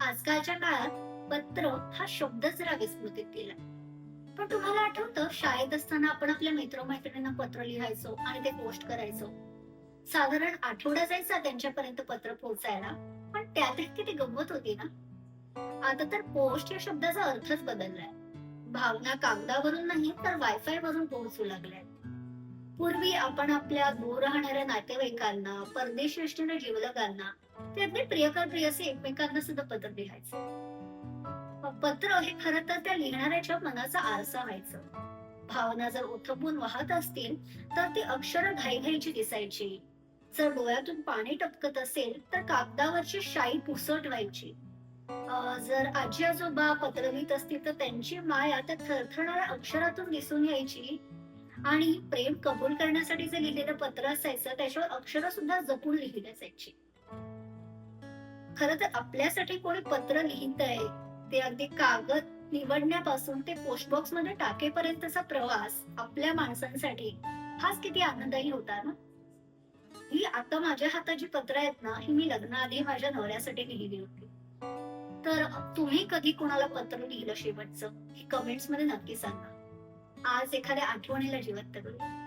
आजकालच्या काळात पत्र हा शब्द जरा विस्मृतीत गेला. पण तुम्हाला आठवतं शाळेत असताना आपण आपल्या मित्रमैत्रिणींना पत्र लिहायचो आणि ते पोस्ट करायचो. साधारण आठवडा जायचा त्यांच्यापर्यंत पत्र पोहोचायला. पण त्यातही किती गंमत होती ना. आता तर पोस्ट या शब्दाचा अर्थच बदललाय. भावना कागदावरून नाही तर वायफाय वरून पोहोचू लागल्या. पूर्वी आपण आपल्या दूर राहणाऱ्या नातेवाईकांना, परदेशी असणाऱ्या जीवलगांना, ते अगदी प्रियकर प्रियसी एकमेकांना सुद्धा पत्र लिहायचे. पत्र हे खरं तर त्या लिहिणाऱ्याच्या मनाचा आरसा व्हायचं. भावना जर ओथंबून वाहत असतील तर ती अक्षरं घाईघाईची दिसायची. जर डोळ्यातून पाणी टपकत असेल तर कागदावरची शाई पुसट व्हायची. जर आजी आजोबा पत्र लिहित असतील तर त्यांची माया त्या थरथरणाऱ्या अक्षरातून दिसून यायची. आणि प्रेम कबूल करण्यासाठी जे लिहिलेलं पत्र असायचं त्याच्यावर अक्षरं सुद्धा जपून लिहिली असायची. खरं तर आपल्यासाठी कोणी पत्र लिहितंय, ते अगदी कागद निवडण्यापासून ते पोस्ट बॉक्स मध्ये टाकेपर्यंतचा प्रवास आपल्या माणसांसाठी हाच किती आनंददायी होता ना. ही आता माझ्या हातात जी पत्र आहेत ना, ही मी लग्नाआधी माझ्या नवऱ्यासाठी लिहिली होती. तर तुम्ही कधी कोणाला पत्र लिहिलं शेवटचं, हे कमेंट्स मध्ये नक्की सांगा. आज एखाद्या आठवणीला जिवंत करूया.